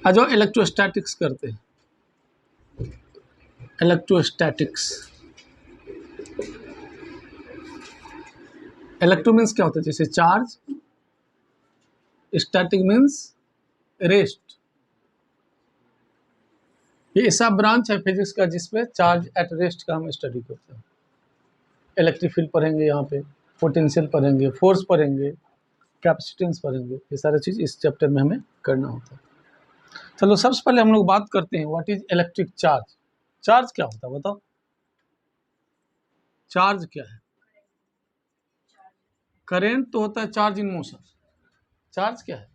आ जाओ इलेक्ट्रोस्टैटिक्स करते हैं। इलेक्ट्रोस्टैटिक्स, इलेक्ट्रो मीन्स क्या होता है, जैसे चार्ज, स्टैटिक मीन्स रेस्ट। ये ऐसा ब्रांच है फिजिक्स का जिसमें चार्ज एट रेस्ट का हम स्टडी करते हैं। इलेक्ट्रिक फील्ड पढ़ेंगे, यहाँ पे पोटेंशियल पढ़ेंगे, फोर्स पढ़ेंगे, कैपेसिटेंस पढ़ेंगे, ये सारी चीज़ इस चैप्टर में हमें करना होता है। चलो सबसे पहले हम लोग बात करते हैं what is electric charge. Charge क्या होता है बताओ, चार्ज क्या है? करेंट तो होता है चार्ज इन मोशन। चार्ज क्या है?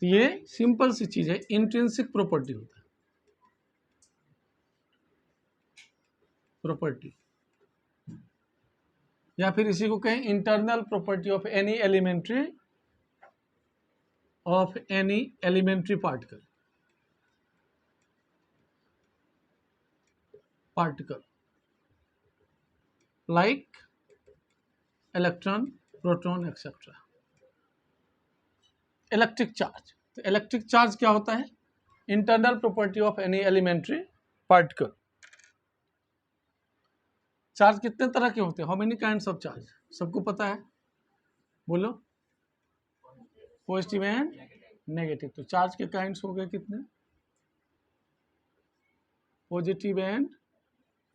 तो ये सिंपल सी चीज है, इंट्रिंसिक प्रॉपर्टी होता है, प्रॉपर्टी, या फिर इसी को कहें internal property of any elementary particle like electron, proton et cetera. Electric charge, तो इलेक्ट्रिक चार्ज क्या होता है? Internal property of any elementary particle. Charge कितने तरह के होते हैं? How many kinds of charge? सबको पता है, बोलो। Positive and negative. तो चार्ज के काइंड्स हो गए कितने? Positive and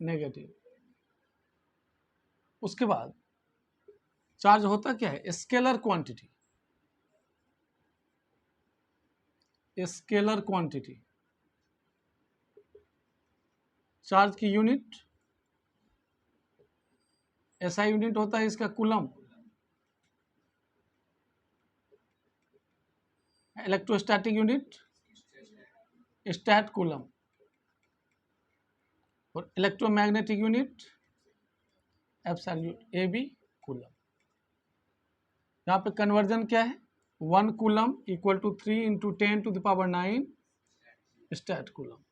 negative. उसके बाद चार्ज होता क्या है? Scalar quantity. Scalar quantity, charge की यूनिट, ऐसा यूनिट होता है इसका coulomb. Electrostatic unit stat coulomb, और electromagnetic unit absolute AB coulomb. यहाँ पे कन्वर्जन क्या है? 1 coulomb equal to 3 × 10⁹ stat coulomb,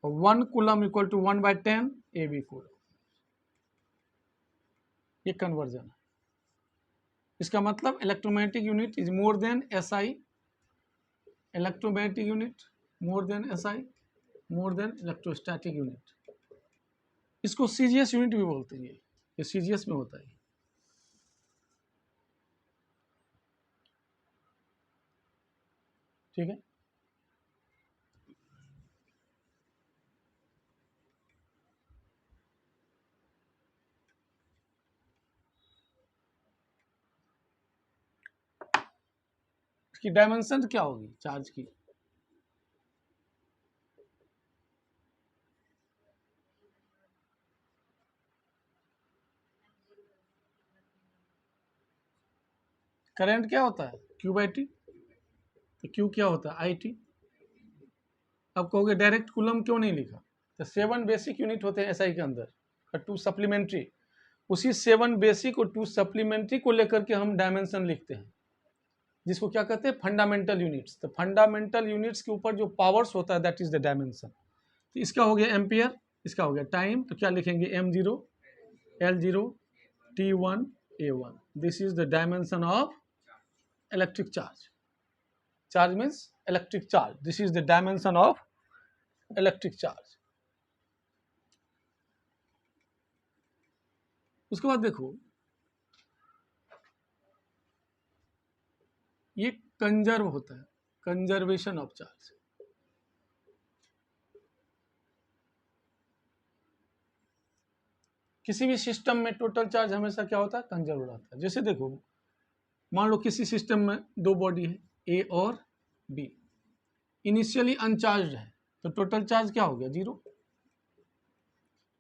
और 1 coulomb equal to 1/10 AB coulomb. ये कन्वर्जन है। इसका मतलब electromagnetic unit is more than SI, electromagnetic unit more than SI, more than electrostatic unit. इसको CGS यूनिट भी बोलते हैं, ये CGS में होता है। ठीक है, इसकी डायमेंशन क्या होगी चार्ज की? करंट क्या होता है? Q/T। तो Q क्या होता है? IT। अब कहोगे डायरेक्ट कूलम क्यों नहीं लिखा? तो 7 बेसिक यूनिट होते हैं SI के अंदर और 2 सप्लीमेंट्री। उसी 7 बेसिक और 2 सप्लीमेंट्री को लेकर के हम डायमेंशन लिखते हैं, जिसको क्या कहते हैं? Fundamental units. तो फंडामेंटल यूनिट्स के ऊपर जो पावर्स होता है दैट इज द डायमेंशन। तो इसका हो गया एम्पियर, इसका हो गया टाइम, तो क्या लिखेंगे? M0 L0 T1 A1। This is the dimension of electric charge. Charge means electric charge, this is the dimension of electric charge. उसके बाद देखो, ये कंजर्व होता है, कंजर्वेशन ऑफ चार्ज। किसी भी सिस्टम में टोटल चार्ज हमेशा क्या होता है? कंजर्व रहता है। जैसे देखो, मान लो किसी सिस्टम में 2 बॉडी है A और B, इनिशियली अनचार्ज है, तो टोटल चार्ज क्या हो गया? 0।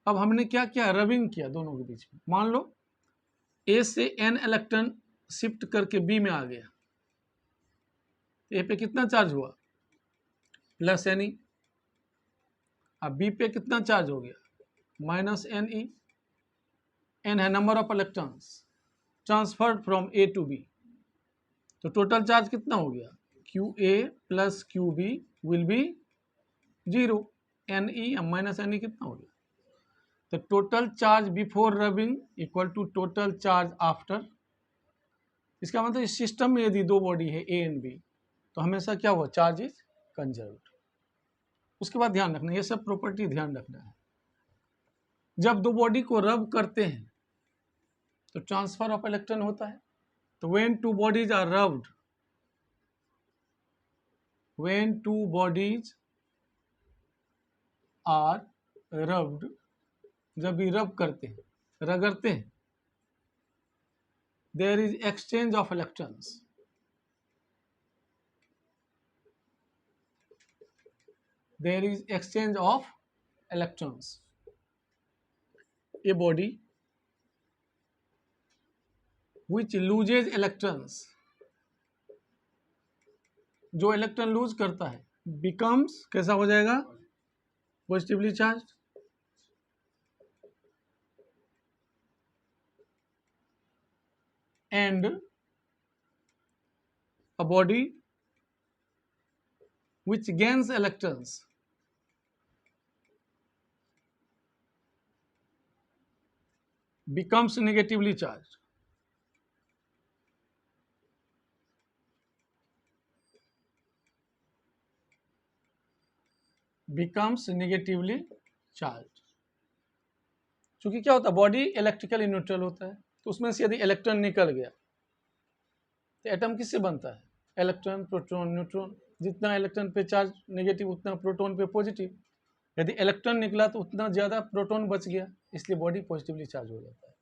अब हमने क्या किया? रबिंग किया दोनों के बीच में। मान लो A से N इलेक्ट्रॉन शिफ्ट करके B में आ गया, A पे कितना चार्ज हुआ? +Ne। अब B पे कितना चार्ज हो गया? -Ne। N है number of electrons transferred from A to B, तो टोटल चार्ज कितना हो गया? QA + QB will be 0। Ne -Ne कितना हो गया? तो total charge before rubbing equal to total charge after. इसका मतलब इस सिस्टम में यदि 2 बॉडी है A एंड B, तो तो हमेशा क्या हुआ, चार्ज इज कंजर्व्ड। उसके बाद ध्यान रखना, ये सब प्रॉपर्टी ध्यान रखना है। जब दो बॉडी को रब करते हैं तो ट्रांसफर ऑफ इलेक्ट्रॉन होता है। तो when two bodies are rubbed, when two bodies are rubbed, जब भी रब करते हैं, रगड़ते हैं, there is exchange of electrons, there is exchange of electrons. A body which loses electrons, जो इलेक्ट्रॉन लूज करता है, becomes कैसा हो जाएगा, positively charge. and a body which gains electrons becomes negatively charged. becomes negatively charged। क्योंकि क्या होता है, बॉडी इलेक्ट्रिकली न्यूट्रल होता है, तो उसमें से यदि इलेक्ट्रॉन निकल गया तो एटम किससे बनता है, इलेक्ट्रॉन, प्रोटॉन, न्यूट्रॉन। जितना इलेक्ट्रॉन पे चार्ज नेगेटिव उतना प्रोटॉन पे पॉजिटिव। यदि इलेक्ट्रॉन निकला तो उतना ज़्यादा प्रोटॉन बच गया, इसलिए बॉडी पॉजिटिवली चार्ज हो जाता है।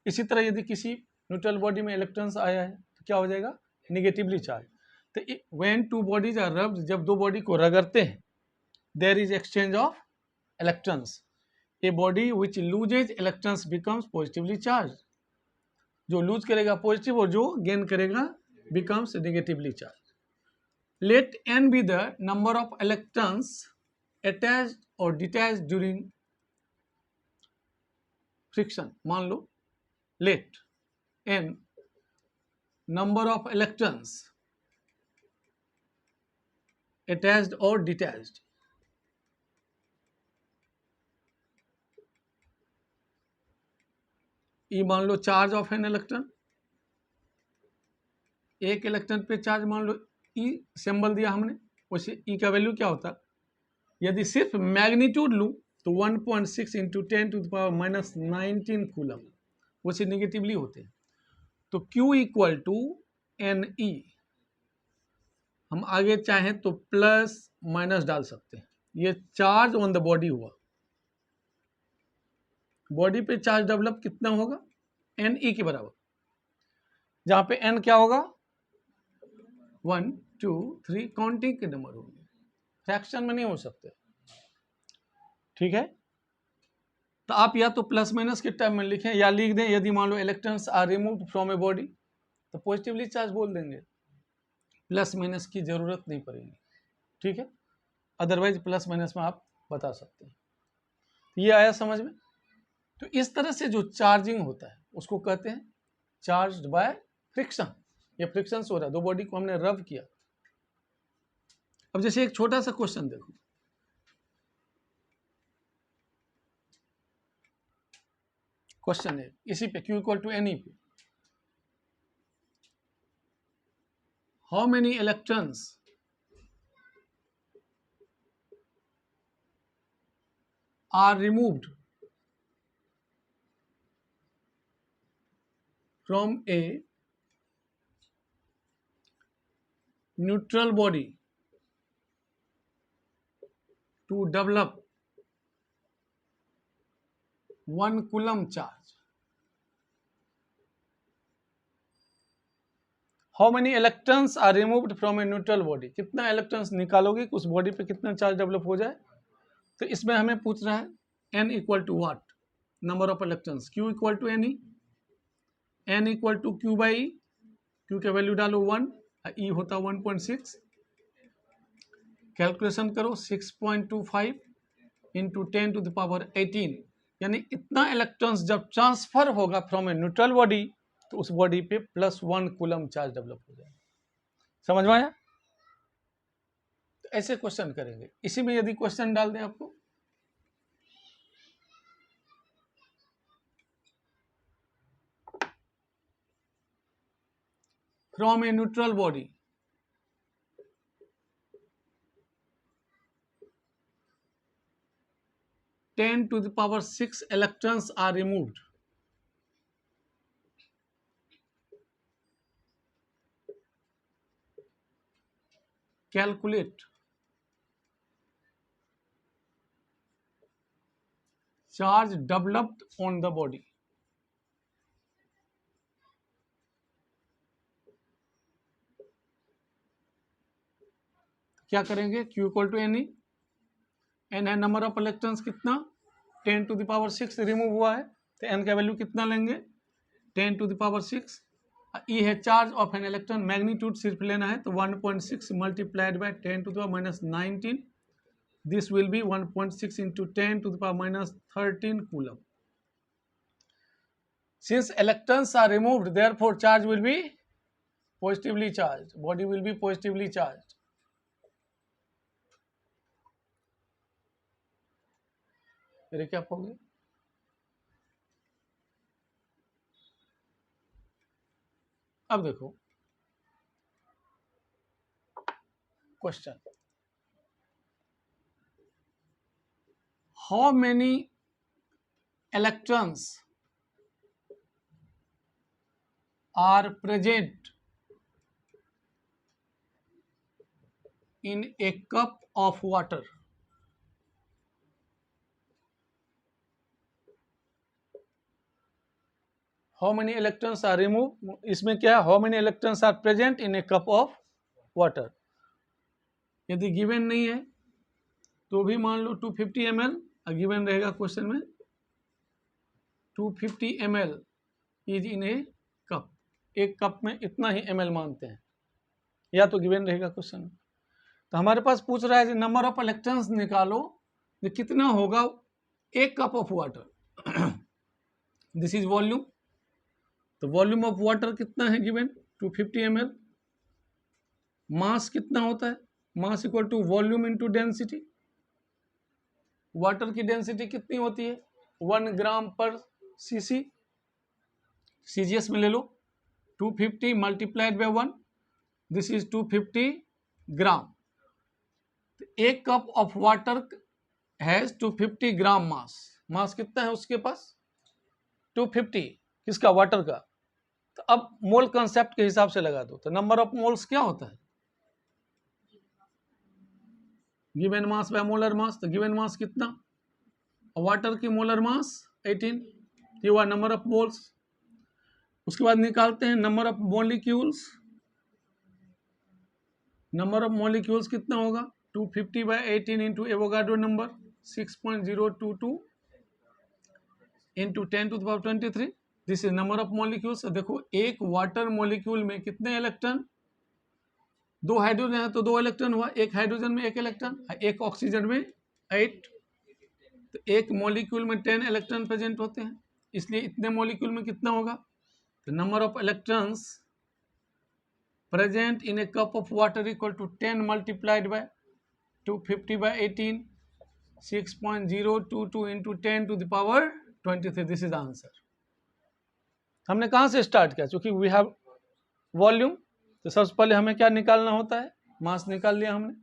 इसी तरह यदि किसी न्यूट्रल बॉडी में इलेक्ट्रॉन्स आया है तो क्या हो जाएगा, निगेटिवली चार्ज। तो when two bodies are rubbed, जब दो बॉडी को रगड़ते हैं, there is exchange of electrons. A body which loses electrons becomes positively charge. जो लूज करेगा पॉजिटिव और जो गेन करेगा becomes negatively charge. Let n be the number of electrons attached और डिटैच्ड ड्यूरिंग फ्रिक्शन। मान लो let n number of electrons attached or detached, E मान लो चार्ज ऑफ एन इलेक्ट्रॉन, एक इलेक्ट्रॉन पे चार्ज मान लो E सिंबल दिया हमने, वैसे E का वैल्यू क्या होता, यदि सिर्फ मैग्नीट्यूड लूँ तो 1.6 इंटू 10⁻⁻19 कूलम, वैसे निगेटिवली होते हैं। तो Q इक्वल टू NE, हम आगे चाहें तो प्लस माइनस डाल सकते हैं। ये चार्ज ऑन द बॉडी हुआ, बॉडी पे चार्ज डेवलप कितना होगा, NE के बराबर, जहां पे N क्या होगा, 1 2 3 काउंटिंग के नंबर होंगे, फ्रैक्शन में नहीं हो सकते। ठीक है, तो आप या तो प्लस माइनस के टर्म में लिखें या लिख दें, यदि मान लो electrons are removed from a body तो पॉजिटिवली चार्ज बोल देंगे, प्लस माइनस की जरूरत नहीं पड़ेगी। ठीक है, अदरवाइज प्लस माइनस में आप बता सकते हैं। ये आया समझ में। तो इस तरह से जो चार्जिंग होता है उसको कहते हैं चार्ज्ड बाय फ्रिक्शन। ये फ्रिक्शन हो रहा है, दो बॉडी को हमने रब किया। अब जैसे एक छोटा सा क्वेश्चन देखो, क्वेश्चन है इसी पे Q इक्वल टू NE पे, how many electrons are removed from a neutral body to develop 1 coulomb charge. How many electrons are removed from a neutral body? कितना इलेक्ट्रॉन्स निकालोगे कि उस बॉडी पे कितना चार्ज डेवलप हो जाए। तो इसमें हमें पूछ रहा है n equal to what, number of electrons, Q equal to NE, n equal to Q by E, Q के वैल्यू डालो 1, E होता 1.6, कैलकुलेशन करो 6.25 इंटू 10 टू द पावर 18, यानी इतना इलेक्ट्रॉन्स जब ट्रांसफर होगा फ्रॉम ए न्यूट्रल बॉडी तो उस बॉडी पे +1 कूलम चार्ज डेवलप हो जाएगा। समझ में आया। तो ऐसे क्वेश्चन करेंगे। इसी में यदि क्वेश्चन डाल दें आपको, from a neutral body 10⁶ electrons are removed. Calculate charge developed on the body. क्या करेंगे? Q equal to N N है नंबर ऑफ इलेक्ट्रॉन्स कितना 10⁶ रिमूव हुआ है, तो एन का वैल्यू कितना लेंगे 10⁶. ई है charge of an electron, magnitude सिर्फ लेना है तो 1.6 multiplied by 10⁻⁻19. This will be 1.6 into 10⁻⁻13 coulomb. Since electrons are removed, therefore charge will be positively charged. Body will be positively charged. Recap हो गया. अब देखो question, how many electrons are present in a cup of water? How many electrons are removed? इसमें क्या है? How many electrons are present in a cup of water? यदि given नहीं है तो भी मान लो 250 ml, गिवन रहेगा क्वेश्चन में 250 ml is in a cup. एक कप में इतना ही ml मानते हैं, या तो गिवन रहेगा क्वेश्चन में. तो हमारे पास पूछ रहा है कि नंबर ऑफ इलेक्ट्रॉन्स निकालो, तो कितना होगा एक cup of water. This is volume. तो वॉल्यूम ऑफ वाटर कितना है गिवन 250 ml. मास कितना होता है? Mass equal to volume into density. Water की डेंसिटी कितनी होती है 1 ग्राम पर सीसी. सीजीएस में ले लो 250 मल्टीप्लाइड बाय 1, दिस इज 250 ग्राम. एक कप ऑफ वाटर हैज 250 ग्राम मास. मास कितना है उसके पास 250. किसका? वाटर का. तो अब मोल कंसेप्ट के हिसाब से लगा दो. तो नंबर ऑफ मोल्स क्या होता है? Given mass by molar mass. तो गिवन मास कितना? वाटर की मोलर मास 18. ये हुआ नंबर ऑफ मोल्स. उसके बाद निकालते हैं number of molecules. Number of molecules कितना होगा 250 by 18 into Avogadro number 6.022 into 10⁻23. This is number of molecules. देखो एक वाटर मॉलिक्यूल में कितने इलेक्ट्रॉन? 2 हाइड्रोजन है तो 2 इलेक्ट्रॉन हुआ. एक हाइड्रोजन में 1 इलेक्ट्रॉन, एक ऑक्सीजन में 8. तो एक मॉलिक्यूल में 10 इलेक्ट्रॉन प्रेजेंट होते हैं, इसलिए इतने मॉलिक्यूल में कितना होगा? तो number of electrons present in a cup of water equal to 10 multiplied by 250 by 18 6.022 into 10⁻23. This is answer. हमने कहाँ से स्टार्ट किया? क्योंकि वी हैव वॉल्यूम, तो सबसे पहले हमें क्या निकालना होता है? मास निकाल लिया हमने.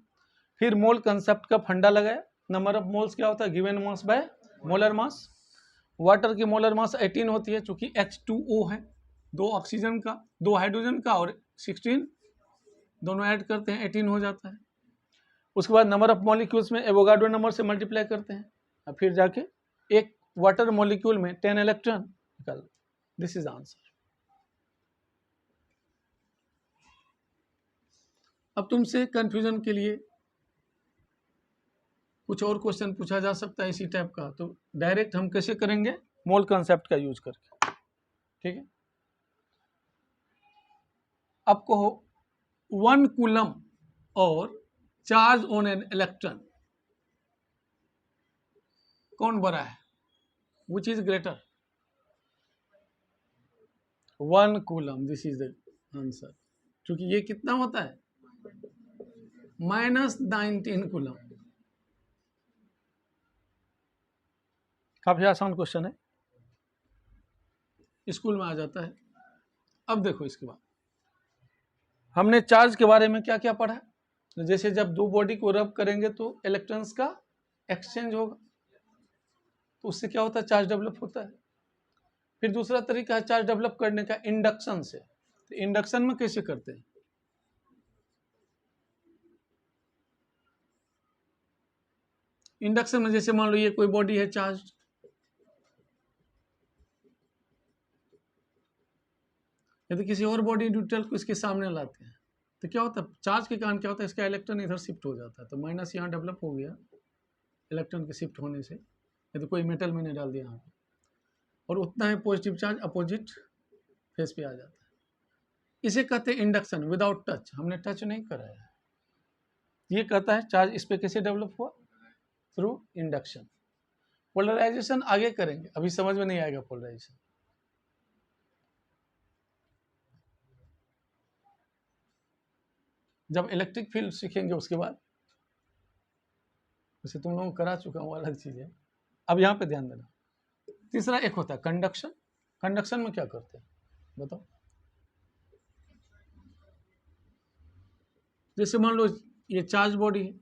फिर मोल कंसेप्ट का फंडा लगाया. नंबर ऑफ मोल्स क्या होता है? Given mass by molar mass. Water की मोलर मास 18 होती है, चूंकि H2O है, 2 ऑक्सीजन का 2 हाइड्रोजन का और 16 दोनों ऐड करते हैं 18 हो जाता है. उसके बाद नंबर ऑफ मॉलिक्यूल्स में एवोगाड्रो नंबर से मल्टीप्लाई करते हैं, और फिर जाके एक वाटर मॉलिक्यूल में 10 इलेक्ट्रॉन निकाल. This is answer. अब तुमसे कंफ्यूजन के लिए कुछ और क्वेश्चन पूछा जा सकता है इसी टाइप का, तो डायरेक्ट हम कैसे करेंगे? मोल कंसेप्ट का यूज करके. ठीक है. अब कहो 1 कूलम और चार्ज ऑन एन इलेक्ट्रॉन कौन बड़ा है? Which is greater? 1 coulomb. This is the answer. क्योंकि ये कितना होता है -19 कूलम. काफी आसान क्वेश्चन है, स्कूल में आ जाता है. अब देखो इसके बाद हमने चार्ज के बारे में क्या क्या पढ़ा. जैसे जब 2 बॉडी को रब करेंगे तो इलेक्ट्रॉन्स का एक्सचेंज होगा. तो उससे क्या होता है, चार्ज डेवलप होता है। फिर दूसरा तरीका है चार्ज डेवलप करने का इंडक्शन से। तो इंडक्शन में कैसे करते हैं, इंडक्शन में जैसे मान लो ये कोई बॉडी है चार्ज, यदि किसी और बॉडी न्यूट्रल को इसके सामने लाते हैं तो क्या होता है, चार्ज के कारण क्या होता है, इसका इलेक्ट्रॉन इधर शिफ्ट हो जाता है, तो माइनस यहाँ डेवलप हो गया इलेक्ट्रॉन के शिफ्ट होने से, यदि कोई मेटल मैंने डाल दिया यहाँ पे, और उतना ही पॉजिटिव चार्ज अपोजिट फेस पे आ जाता है। इसे कहते हैं इंडक्शन विदाउट टच, हमने टच नहीं कराया है। ये कहता है चार्ज इस पे कैसे डेवलप हुआ, थ्रू इंडक्शन। पोलराइजेशन आगे करेंगे, अभी समझ में नहीं आएगा पोलराइजेशन। जब इलेक्ट्रिक फील्ड सीखेंगे उसके बाद, वैसे तुम लोगों को करा चुका हूँ, अलग चीज है। अब यहाँ पे ध्यान देना। तीसरा एक होता है कंडक्शन। कंडक्शन में क्या करते हैं बताओ, जैसे मान लो ये चार्ज बॉडी है,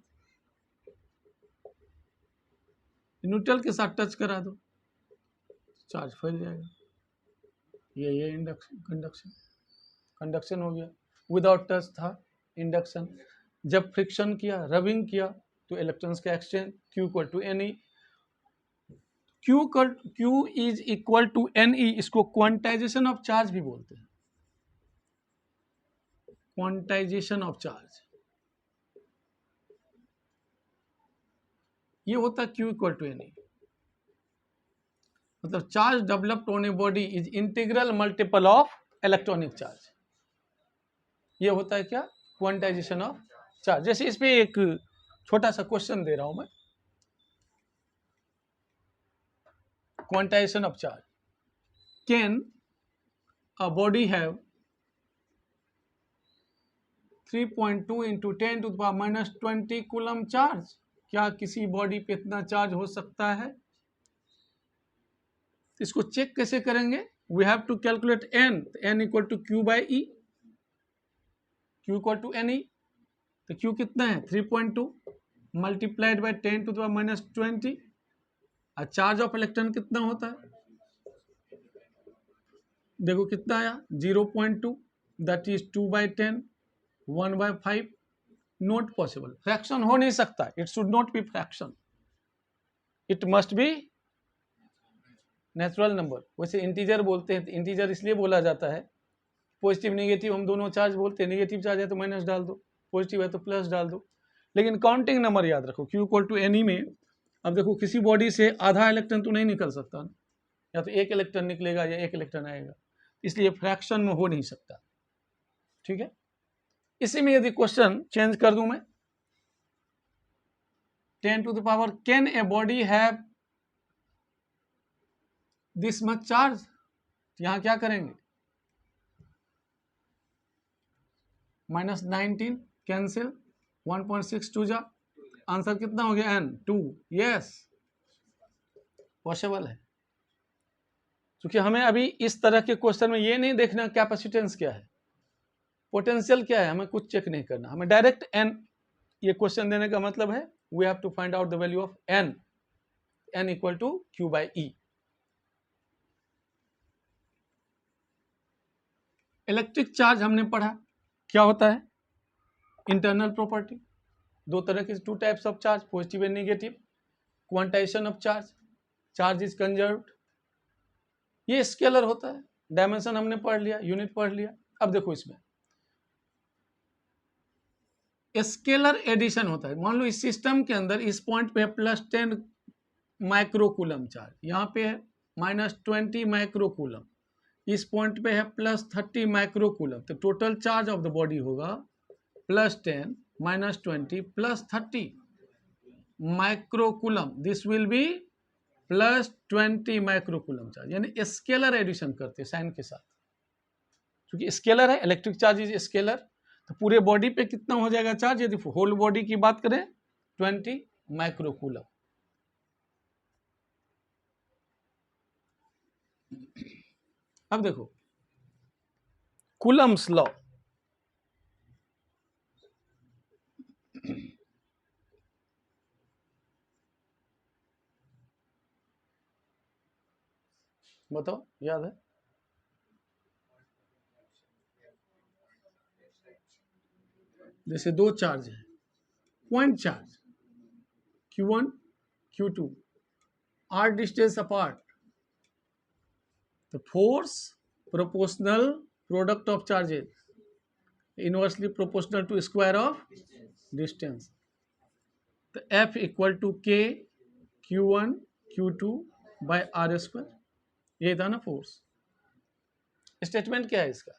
न्यूट्रल के साथ टच करा दो, चार्ज फैल जाएगा। ये इंडक्शन कंडक्शन, कंडक्शन हो गया। विदाउट टच था इंडक्शन। जब फ्रिक्शन किया, रबिंग किया, तो इलेक्ट्रॉन्स का exchange Q equal to NE। Q is equal to NE, इसको क्वांटाइजेशन ऑफ चार्ज भी बोलते हैं, क्वांटाइजेशन ऑफ चार्ज। ये होता है Q इक्वल टू NE, मतलब charge developed on a body is integral multiple of electronic charge. ये होता है क्या, क्वांटाइजेशन ऑफ चार्ज। जैसे इस पे एक छोटा सा क्वेश्चन दे रहा हूं मैं, quantization of charge. Can a body have 3.2 into 10 to the power minus 20 coulomb charge? क्या किसी बॉडी पे इतना चार्ज हो सकता है? इसको चेक कैसे करेंगे, we have to calculate n, n equal to Q by E, Q equal to N E. तो क्यू कितना है 3.2 multiplied by 10 to the power minus 20। और चार्ज ऑफ इलेक्ट्रॉन कितना होता है, देखो कितना आया 0.2, that is 2/10, 1/5। Not possible, fraction हो नहीं सकता, it should not be fraction, it must be natural number. वैसे इंटीजर बोलते हैं, तो इंटीजर इसलिए बोला जाता है, पॉजिटिव नेगेटिव हम दोनों चार्ज बोलते हैं, नेगेटिव चार्ज है तो माइनस डाल दो, पॉजिटिव है तो प्लस डाल दो। लेकिन काउंटिंग नंबर याद रखो, Q इक्वल टू NE में अब देखो किसी बॉडी से आधा इलेक्ट्रॉन तो नहीं निकल सकता ना, या तो एक इलेक्ट्रॉन निकलेगा या एक इलेक्ट्रॉन आएगा, इसलिए फ्रैक्शन में हो नहीं सकता। ठीक है, इसी में यदि क्वेश्चन चेंज कर दूं मैं, 10 to the power, can a body have this much charge? यहां क्या करेंगे, माइनस 19 कैंसिल, 1.62 जा, आंसर कितना हो गया n 2। यस पॉसिबल है, क्योंकि हमें अभी इस तरह के क्वेश्चन में ये नहीं देखना कैपेसिटेंस क्या है, पोटेंशियल क्या है, हमें कुछ चेक नहीं करना, हमें डायरेक्ट n, ये क्वेश्चन देने का मतलब है we have to find out the value of n, n equal to Q by E. Electric charge हमने पढ़ा क्या होता है, इंटरनल प्रॉपर्टी, दो तरह के, two types of charge, positive and negative. Quantization of charge, charge is conserved, ये scalar होता है, डायमेंशन हमने पढ़ लिया, यूनिट पढ़ लिया। अब देखो इसमें स्केलर एडिशन होता है, मान लो इस सिस्टम के अंदर इस पॉइंट पे है +10 माइक्रोकूलम चार्ज, यहाँ पे है -20 माइक्रोकूलम, इस पॉइंट पे है +30 माइक्रोकूलम, तो total charge of the body होगा +10 -20 +30 microcoulomb, this will be +20 microcoulomb charge. यानी स्केलर एडिशन करते हैं साइन के साथ, क्योंकि स्केलर है, इलेक्ट्रिक चार्ज इज स्केलर, तो पूरे बॉडी पे कितना हो जाएगा चार्ज, यदि होल बॉडी की बात करें 20 माइक्रोकूलम। अब देखो कूलम्स लॉ, बताओ, याद है? जैसे दो चार्ज है, point charge Q1 Q2 R distance apart, the force proportional product of charges inversely proportional to square of distance. तो F equal to K Q1 Q2 by are square, ये था ना फोर्स। स्टेटमेंट क्या है इसका?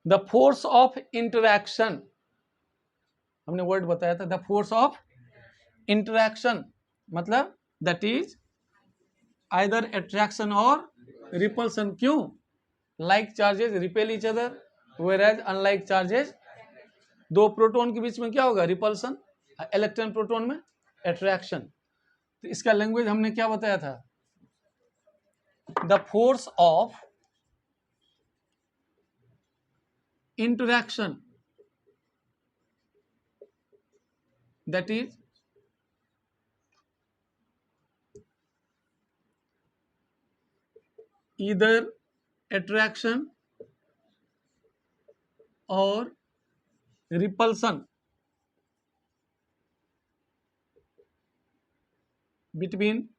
The force of interaction, हमने word बताया था, द फोर्स ऑफ इंटरैक्शन मतलब दैट इज आइदर अट्रैक्शन और रिपल्सन। क्यों? Like charges repel each other, whereas unlike charges, दो प्रोटॉन के बीच में क्या होगा? रिपल्सन। इलेक्ट्रॉन प्रोटॉन में अट्रैक्शन। तो इसका लैंग्वेज हमने क्या बताया था? The force of interaction that is either attraction or repulsion between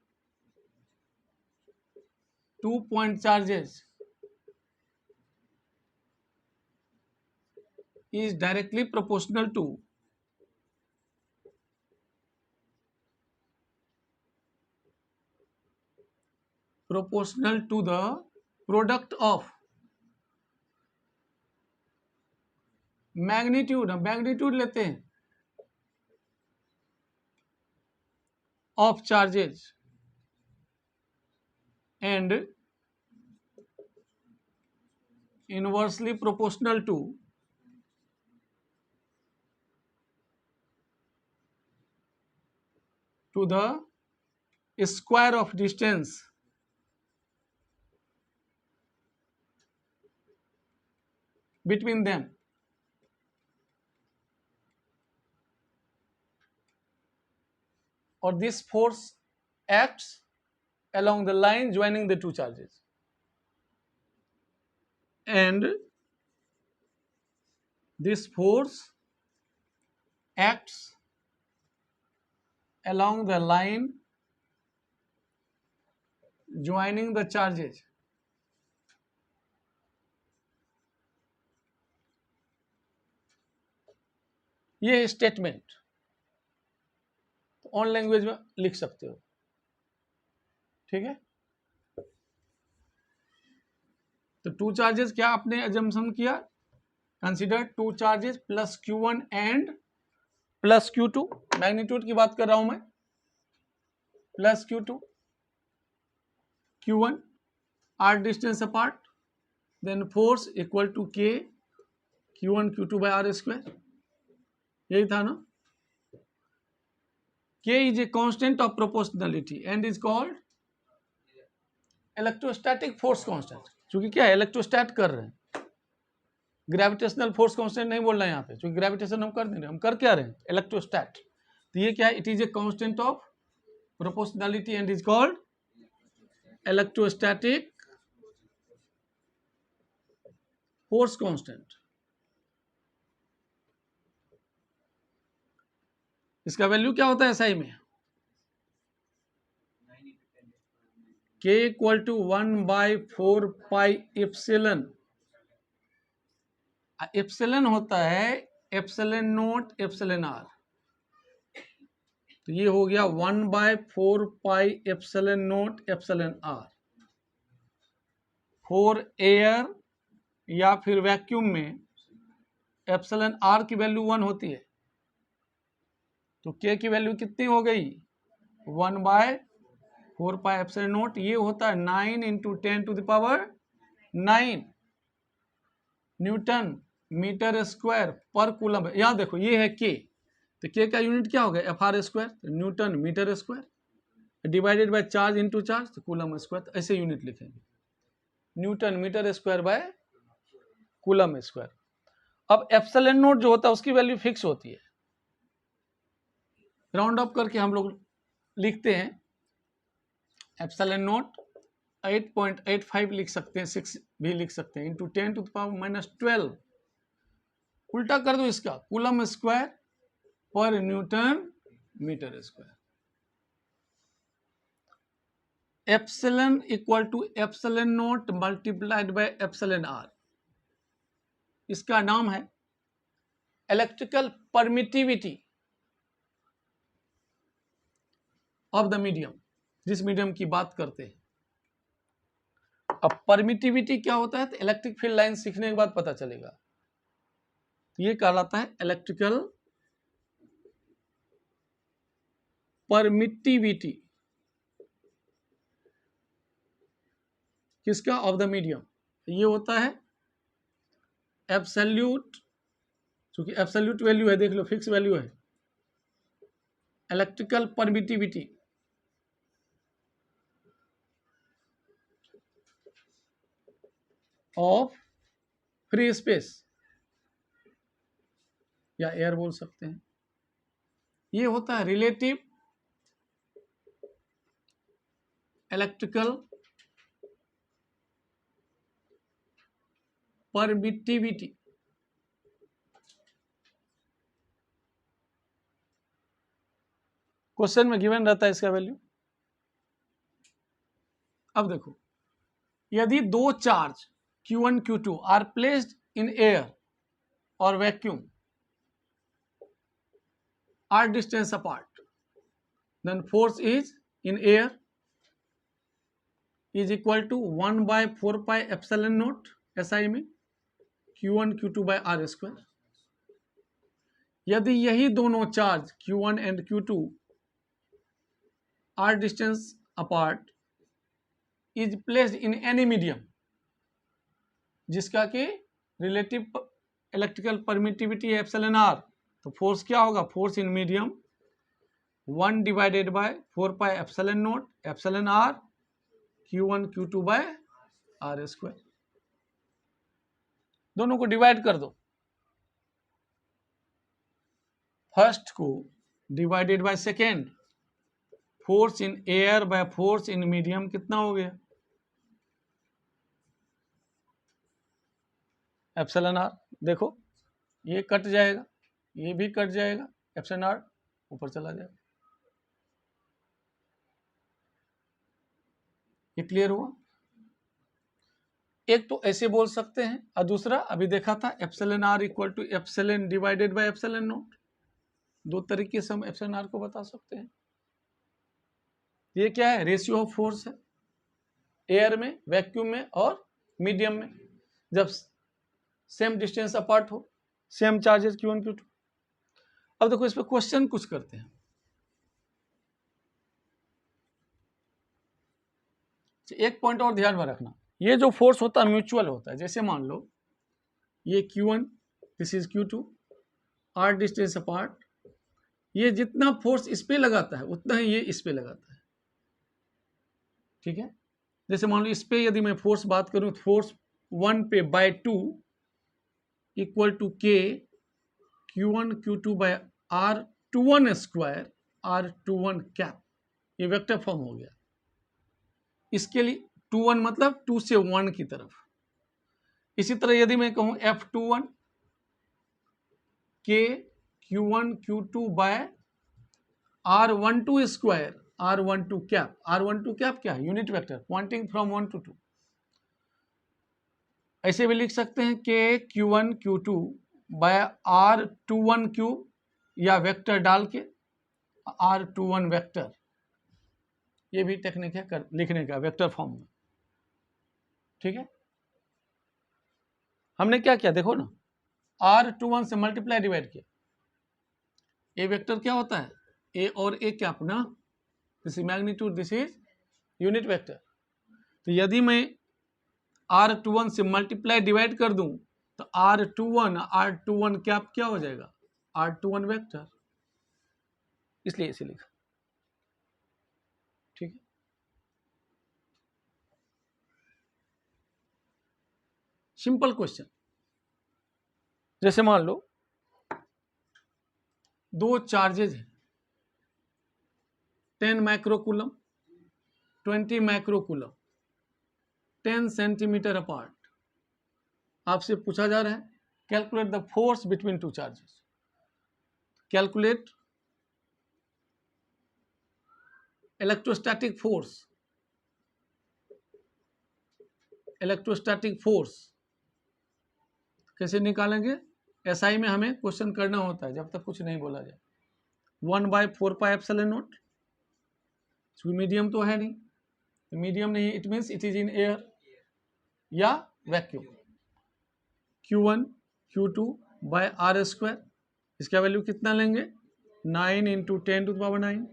two point charges is directly proportional to the product of magnitude, हम मैग्नीट्यूड लेते हैं, of charges and inversely proportional to the square of distance between them. Or this force acts along the line joining the two charges, and this force acts along the line joining the charges ये statement on language में लिख सकते हो, ठीक है? तो two charges क्या आपने अजम्पशन किया? Consider two charges plus Q1 and plus Q2, magnitude की बात कर रहा हूं मैं, plus Q2, Q1 R distance apart, then force equal to K Q1 Q2 by are square, यही था ना? K is a constant of proportionality and is called electrostatic force constant. क्योंकि क्या है? इलेक्ट्रोस्टैट कर रहे हैं, ग्रेविटेशनल फोर्स कांस्टेंट नहीं बोल रहे हैं यहाँ पे, क्योंकि ग्रेविटेशन हम कर नहीं रहे, हम कर क्या रहे हैं? इलेक्ट्रोस्टैट। तो ये क्या है? It is a constant of proportionality and is called electrostatic force constant. इसका वैल्यू क्या होता है एसआई में? K equal to 1/4 pi epsilon, epsilon होता है एप्सिलन नोट एप्सिलन आर, तो ये हो गया 1/4 pi epsilon naught epsilon R. For air या फिर वैक्यूम में एप्सिलन आर की वैल्यू 1 होती है, तो K की वैल्यू कितनी हो गई? 1/4 पाई एप्सिलन नोट, ये होता है 9 × 10⁹ न्यूटन मीटर स्क्वायर पर कूलम। यहाँ देखो ये है K, तो K का यूनिट क्या हो गया? FR स्क्वायर, तो newton metre square divided by charge into charge, तो कूलम स्क्वायर। तो ऐसे यूनिट लिखेंगे, newton metre square by coulomb square. अब एप्सिलन नोट जो होता है उसकी वैल्यू फिक्स होती है, राउंड अप करके हम लोग लिखते हैं एप्सिलन नोट 8.85 लिख सकते हैं, 6 भी लिख सकते हैं, इंटू 10⁻⁻12। उल्टा कर दो इसका, कूलम स्क्वायर पर newton metre square. Epsilon equal to epsilon naught multiplied by epsilon R. इसका नाम है electrical permittivity of the medium, जिस मीडियम की बात करते हैं। अब परमिटिविटी क्या होता है, तो इलेक्ट्रिक फील्ड लाइन सीखने के बाद पता चलेगा। ये कहलाता है इलेक्ट्रिकल परमिटिविटी किसका, ऑफ द मीडियम। ये होता है एब्सोल्यूट, क्योंकि एब्सोल्यूट वैल्यू है, देख लो फिक्स वैल्यू है, electrical permittivity of free space या एयर बोल सकते हैं। ये होता है रिलेटिव इलेक्ट्रिकल परमिटिविटी। क्वेश्चन में गिवन रहता है इसका वैल्यू। अब देखो, यदि दो charge Q1 Q2 are placed in air or vacuum are distance apart, then force is in air is equal to 1/4 pi epsilon naught SI में Q1 Q2 by R square। यदि यही दोनों charge Q1 and Q2 are distance apart is placed in any medium, जिसका कि relative electrical permittivity है epsilon R, तो force क्या होगा, force in medium 1/4 pi epsilon naught epsilon R Q1 Q2 by are square. दोनों को divide कर दो, फर्स्ट को divided by second, force in air by force in medium कितना हो गया, एप्सिलॉन आर। देखो ये कट जाएगा, ये भी कट जाएगा, एप्सिलॉन आर ऊपर चला जाएगा। ये क्लियर हुआ। एक तो ऐसे बोल सकते हैं, और दूसरा अभी देखा था epsilon R equal to epsilon divided by epsilon naught. दो तरीके से हम एप्सिलॉन आर को बता सकते हैं। ये क्या है, रेशियो ऑफ फोर्स है एयर में, वैक्यूम में और मीडियम में, जब सेम डिस्टेंस अपार्ट हो, सेम चार्जेस Q1 Q2। अब देखो इस पे क्वेश्चन कुछ करते हैं। एक पॉइंट और ध्यान में रखना, ये जो फोर्स होता है म्यूचुअल होता है। जैसे मान लो ये Q1, this is Q2, R distance apart, ये जितना फोर्स इस पे लगाता है उतना ही ये इस पे लगाता है, ठीक है। जैसे मान लो इस पे यदि मैं फोर्स बात करूं तो फोर्स 1 पे by 2 equal to K Q1 Q2 by R21 square R21 cap, ये वेक्टर फॉर्म हो गया। इसके लिए 2-1 मतलब 2 से 1 की तरफ। इसी तरह यदि मैं कहूं F21 K Q1 Q2 by R12 square R12 cap. R12 cap क्या है, unit vector pointing from 1 to 2। ऐसे भी लिख सकते हैं K Q1 Q2 by R21 cube, या वेक्टर डाल के R21 वेक्टर, ये भी टेक्निक है लिखने का वेक्टर फॉर्म में, ठीक है। हमने क्या किया देखो ना, R21 से मल्टीप्लाई डिवाइड किया। ए वेक्टर क्या होता है, ए और ए कैप ना, this is magnitude, this is unit vector. तो यदि मैं R21 से मल्टीप्लाई डिवाइड कर दूं तो R21 कैप क्या हो जाएगा, R21 वेक्टर, इसलिए इसे लिखा, ठीक है। सिंपल क्वेश्चन, जैसे मान लो दो चार्जेज हैं, 10 माइक्रोकूलम 20 माइक्रोकूलम, 10 सेंटीमीटर अपार्ट। आपसे पूछा जा रहा है calculate the force between two charges. Calculate electrostatic force, electrostatic force कैसे निकालेंगे? एसआई में हमें क्वेश्चन करना होता है जब तक कुछ नहीं बोला जाए। 1/4πε0, मीडियम तो है नहीं, मीडियम नहीं, it means it is in air या vacuum. Q1 Q2 by are square, इसका वैल्यू कितना लेंगे? 9 × 10⁻⁹।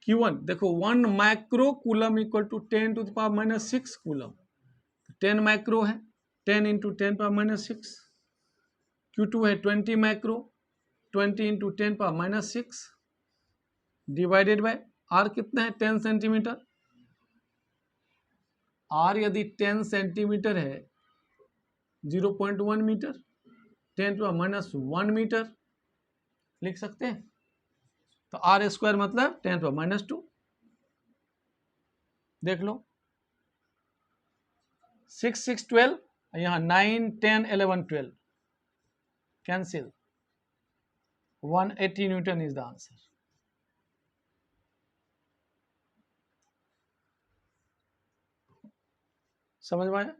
Q1 देखो 1 micro coulomb equal to 10⁻⁻6 coulomb, 10 micro है, 10 × 10⁻⁻6। Q2 है 20 माइक्रो, 20 × 10⁻⁻6 डिवाइडेड बाय आर कितना है? 10 सेंटीमीटर। आर यदि 10 सेंटीमीटर है 0.1 मीटर, 10⁻⁻1 मीटर लिख सकते हैं। तो आर स्क्वायर मतलब 10⁻⁻2। देख लो 6 6 12, यहाँ 9 10 11 12 cancel, 180 Newton is the answer. समझ में आया?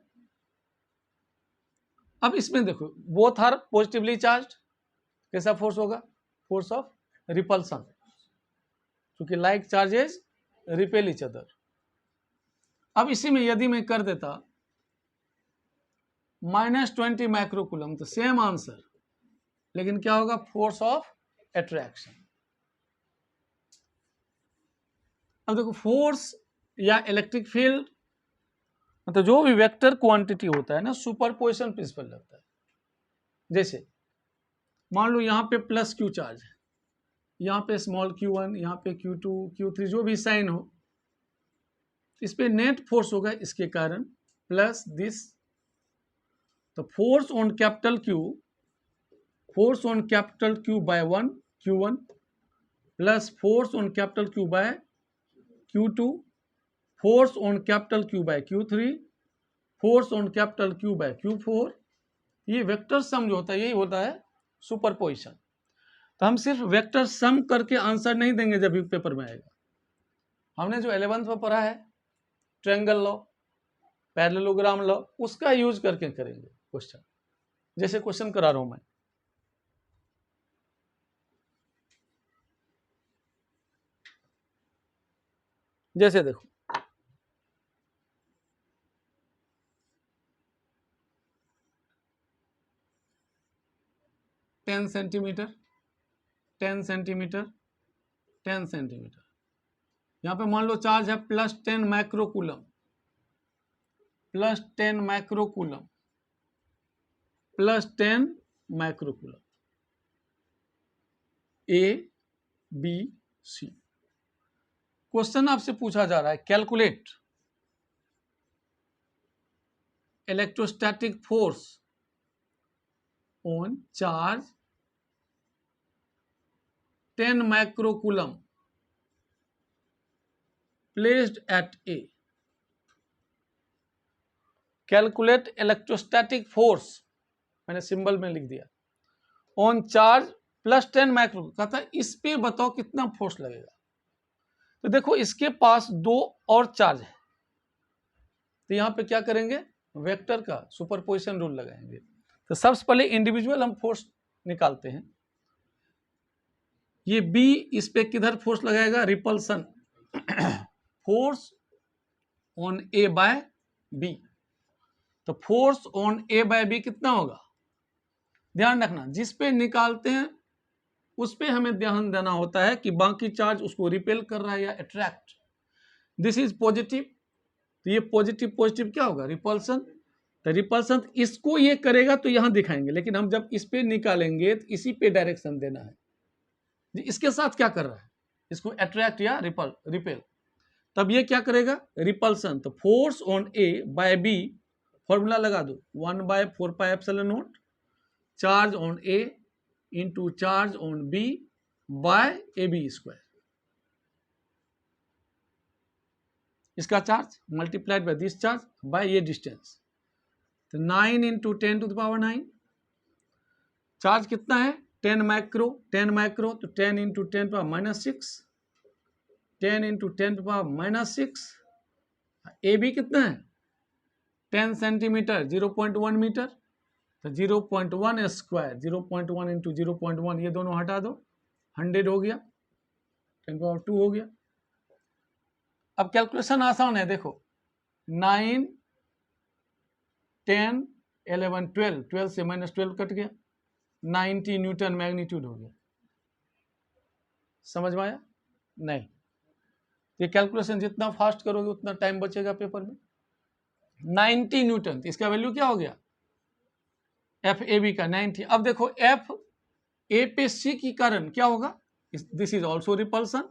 अब इसमें देखो बोथ आर पॉजिटिवली चार्ज, कैसा फोर्स होगा? फोर्स ऑफ रिपल्सन, क्योंकि like charges repel each other. अब इसी में यदि मैं कर देता -20 माइक्रोकूलम, तो सेम आंसर, लेकिन क्या होगा? Force of attraction. अब देखो फोर्स या इलेक्ट्रिक फील्ड मतलब जो भी वेक्टर क्वांटिटी होता है ना, सुपरपोजिशन प्रिंसिपल लगता है। जैसे मान लो यहाँ पे प्लस क्यू चार्ज है, यहाँ पे स्मॉल q1, यहाँ पे q2 q3 जो भी साइन हो, इस पे नेट फोर्स होगा इसके कारण प्लस दिस। तो force on capital Q, force on capital Q by 1 Q1 plus force on capital Q by Q2, force on capital Q by Q3, force on capital Q by Q4। ये vector sum जो होता है यही होता है superposition. तो हम सिर्फ वेक्टर सम करके आंसर नहीं देंगे जब भी पेपर में आएगा। हमने जो 11th में पढ़ा है ट्रायंगल लॉ, पैरेललोग्राम लॉ, उसका यूज करके करेंगे क्वेश्चन, जैसे क्वेश्चन करा रहा हूं मैं। जैसे देखो 10 सेंटीमीटर 10 सेंटीमीटर 10 सेंटीमीटर, यहाँ पे मान लो चार्ज है +10 microcoulomb, +10 microcoulomb, +10 microcoulomb, A B C। Question आपसे पूछा जा रहा है calculate electrostatic force on charge 10 microcoulomb placed at A। Calculate electrostatic force, मैंने सिंबल में लिख दिया, ऑन चार्ज +10 माइक्रो, कहता है इस पे बताओ कितना फोर्स लगेगा। तो देखो इसके पास 2 और चार्ज है, तो यहां पे क्या करेंगे? वेक्टर का सुपरपोजिशन रूल लगाएंगे। तो सबसे पहले इंडिविजुअल हम फोर्स निकालते हैं। ये B, इस पे किधर फोर्स लगाएगा? Repulsion, force on A by B। तो force on A by B कितना होगा? ध्यान रखना जिस पे निकालते हैं उस पे हमें ध्यान देना होता है कि बाकी चार्ज उसको रिपेल कर रहा है या अट्रैक्ट। दिस इज पॉजिटिव, तो ये पॉजिटिव पॉजिटिव क्या होगा? रिपल्सन। तो रिपल्सन इसको ये करेगा तो यहां दिखाएंगे, लेकिन हम जब इस पे निकालेंगे तो इसी पे डायरेक्शन देना है। इसके साथ क्या कर रहा है? इसको अट्रैक्ट या रिपेल। तब ये क्या करेगा? रिपल्सन। तो force on A by B, formula लगा दो, 1/4πε0 charge on A into charge on B by AB square. इसका charge multiplied by this charge by ये डिस्टेंस, तो 9 × 10⁹ चार्ज कितना है 10 माइक्रो, 10 माइक्रो तो 10 × 10⁻⁻6, 10 × 10⁻⁻6। ए बी कितना है 10 सेंटीमीटर 0.1 मीटर, तो 0.1 स्क्वायर, 0.1 × 0.1 ये दोनों हटा दो, 100 हो गया, 10⁻2 हो गया। अब कैलकुलेशन आसान है, देखो 9 10 11 12, 12 से -12 कट गया, 90 न्यूटन मैग्नीट्यूड हो गया। समझ में आया? नहीं, ये कैलकुलेशन जितना फास्ट करोगे उतना टाइम बचेगा पेपर में। 90 न्यूटन, तो इसका वैल्यू क्या हो गया एफ ए बी का 90। अब देखो एफ ए पे सी की कारण क्या होगा, this is also repulsion,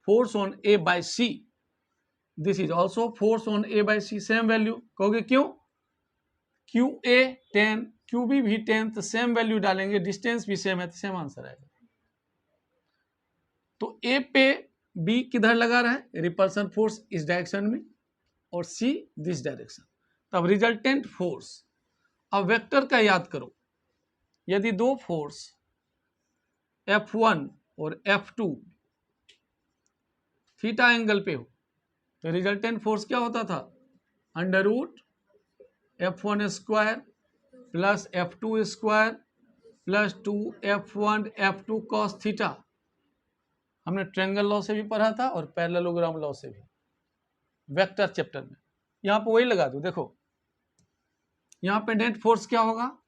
force on A by C, this is also force on A by C, same value. कहोगे क्यों, क्यू ए 10 क्यू बी भी 10, तो सेम वैल्यू डालेंगे, डिस्टेंस भी सेम है तो सेम आंसर आएगा। तो ए पे बी किधर लगा रहा है, रिपल्सन फोर्स इस डायरेक्शन में और सी दिस डायरेक्शन, तब रिजल्टेंट फोर्स। अब वेक्टर का याद करो, यदि दो फोर्स F1 और F2 थीटा एंगल पे हो तो रिजल्टेंट फोर्स क्या होता था, √F1 square plus F2 square plus 2F1 F2 cos theta. हमने ट्रायंगल लॉ से भी पढ़ा था और पैरेललोग्राम लॉ से भी, वेक्टर चैप्टर में। यहां पे वही लगा दो, देखो यहां पे नेट फोर्स क्या होगा